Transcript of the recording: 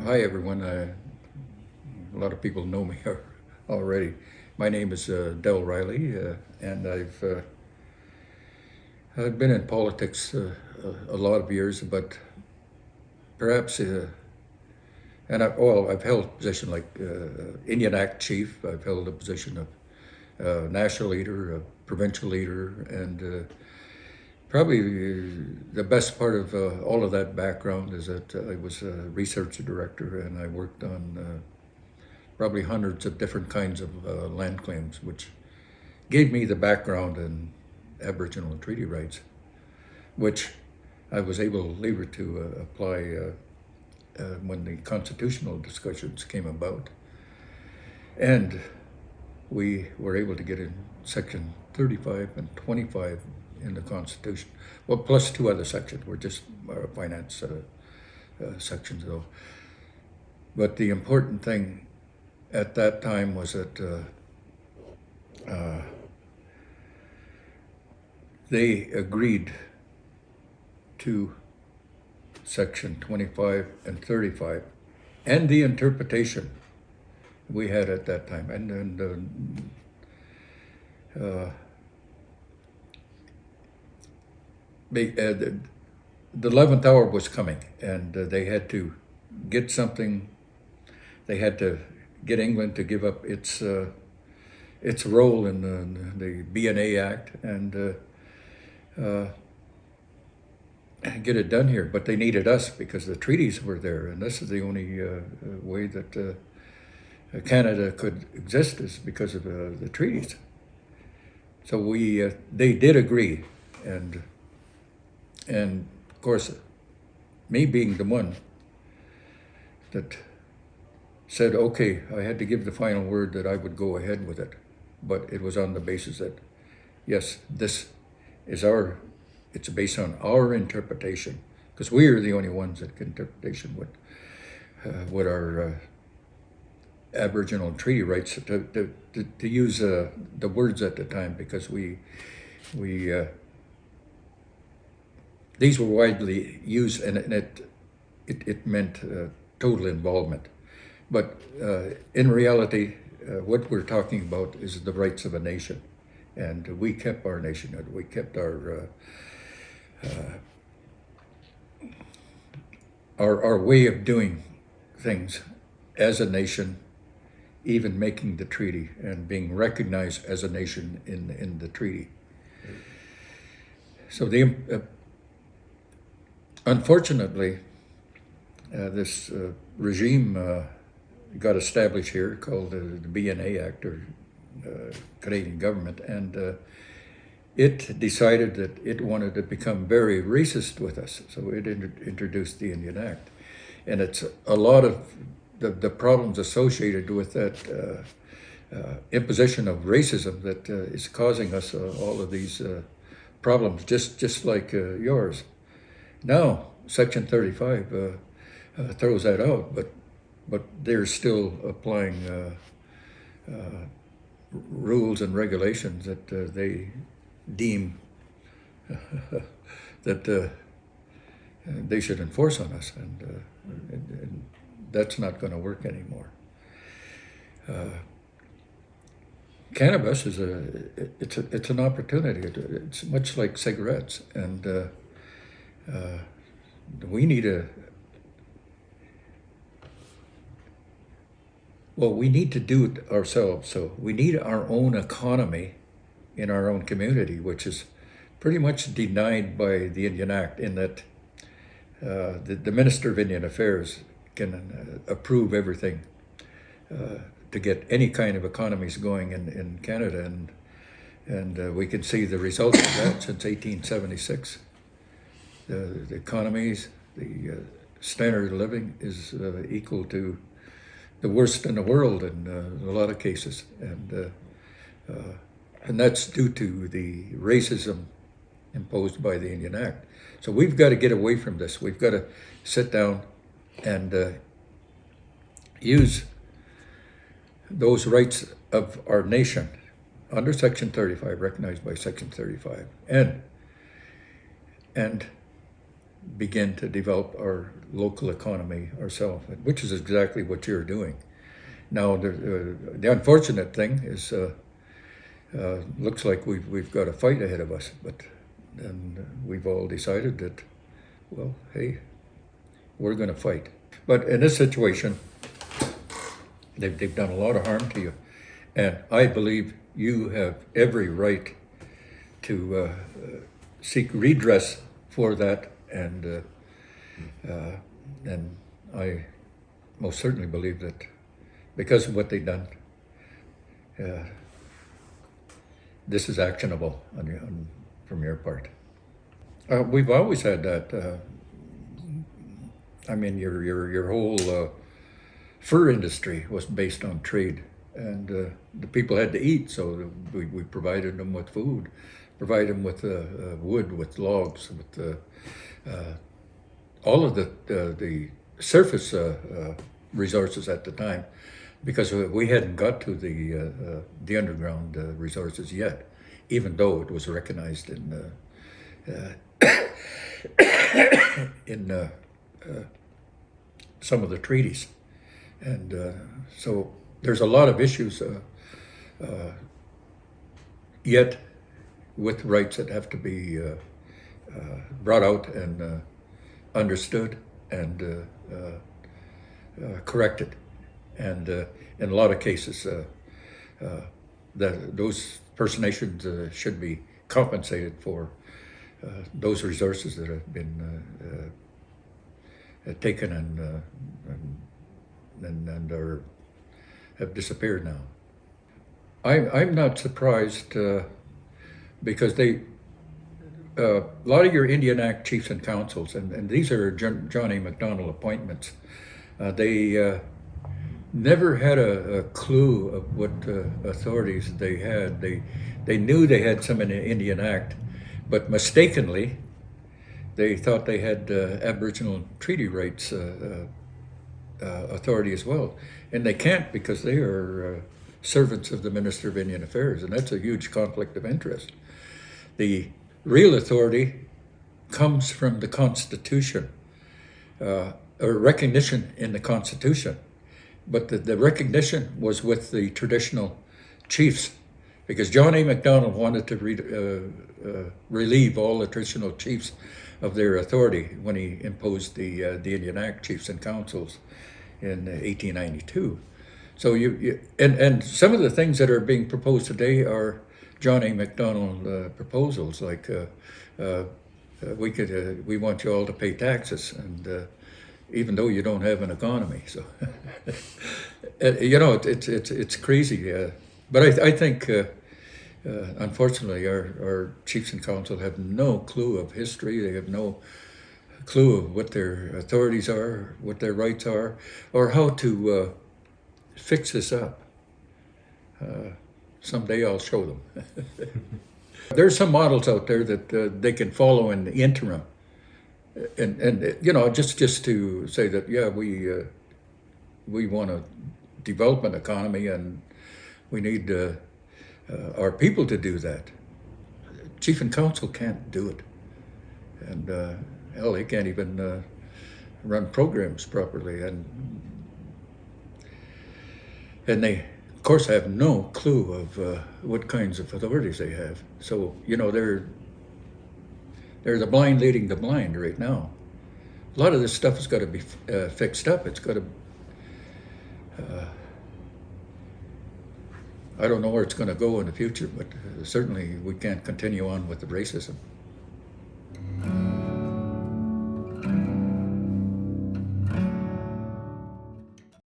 Hi everyone. A lot of people know me already. My name is Del Riley, and I've been in politics a lot of years, but perhaps I've held a position like Indian Act Chief. I've held a position of national leader, provincial leader, and probably the best part of all of that background is that I was a research director and I worked on probably hundreds of different kinds of land claims, which gave me the background in Aboriginal and treaty rights, which I was able later to apply when the constitutional discussions came about. And we were able to get in Section 35 and 25 in the Constitution. Well, plus two other sections were just finance sections, though. But the important thing at that time was that they agreed to Section 25 and 35 and the interpretation we had at that time. The 11th hour was coming, and they had to get something. They had to get England to give up its role in the B&A Act and get it done here. But they needed us because the treaties were there, and this is the only way that Canada could exist is because of the treaties. So they did agree, and of course, me being the one that said, okay, I had to give the final word that I would go ahead with it. But it was on the basis that, yes, this is it's based on our interpretation, because we are the only ones that can interpretation what our Aboriginal treaty rights, to use the words at the time, because these were widely used, and it meant total involvement. But in reality, what we're talking about is the rights of a nation, and we kept our nationhood. We kept our way of doing things as a nation, even making the treaty and being recognized as a nation in the treaty. So unfortunately, this regime got established here called the B&A Act, or Canadian government, and it decided that it wanted to become very racist with us. So it introduced the Indian Act. And it's a lot of the problems associated with that imposition of racism that is causing us all of these problems, just like yours. Now, Section 35 throws that out, but they're still applying rules and regulations that they deem that they should enforce on us, and that's not going to work anymore. Cannabis is it's an opportunity. It's much like cigarettes, and we need we need to do it ourselves. So we need our own economy in our own community, which is pretty much denied by the Indian Act, in that the Minister of Indian Affairs can approve everything to get any kind of economies going in Canada, and we can see the results of that since 1876. The economies, the standard of living is equal to the worst in the world in a lot of cases, and that's due to the racism imposed by the Indian Act. So we've got to get away from this. We've got to sit down and use those rights of our nation under Section 35, recognized by Section 35, and begin to develop our local economy ourselves, which is exactly what you're doing. Now, the unfortunate thing is, looks like we've got a fight ahead of us, but then we've all decided that, well, hey, we're going to fight. But in this situation, they've done a lot of harm to you, and I believe you have every right to seek redress for that, and I most certainly believe that because of what they've done, this is actionable from your part. We've always had that. I mean, your whole fur industry was based on trade, and the people had to eat, so we provided them with food, provided them with wood, with logs, with all of the surface resources at the time, because we hadn't got to the underground resources yet, even though it was recognized in some of the treaties. And so there's a lot of issues yet with rights that have to be brought out and understood and corrected. And in a lot of cases, those First Nations should be compensated for those resources that have been taken and have disappeared now. I'm not surprised because a lot of your Indian Act chiefs and councils, and these are John A. Macdonald appointments, they never had a clue of what authorities they had. They knew they had some in the Indian Act, but mistakenly they thought they had Aboriginal treaty rights authority as well. And they can't, because they are servants of the Minister of Indian Affairs, and that's a huge conflict of interest. The real authority comes from the Constitution, or recognition in the Constitution. But the recognition was with the traditional chiefs, because John A. Macdonald wanted to relieve all the traditional chiefs of their authority when he imposed the Indian Act chiefs and councils in 1892. So and some of the things that are being proposed today are John A. Macdonald proposals, like we want you all to pay taxes, and even though you don't have an economy. So, it's crazy. But I think, unfortunately, our chiefs and council have no clue of history. They have no clue of what their authorities are, what their rights are, or how to fix this up. Someday I'll show them. There's some models out there that they can follow in the interim. And just to say that, yeah, we want to develop an economy, and we need our people to do that. Chief and council can't do it, and hell, they can't even run programs properly, and they, of course, have no clue of what kinds of authorities they have. So there's a blind leading the blind right now. A lot of this stuff has got to be fixed up. It's got to. I don't know where it's going to go in the future, but certainly we can't continue on with the racism.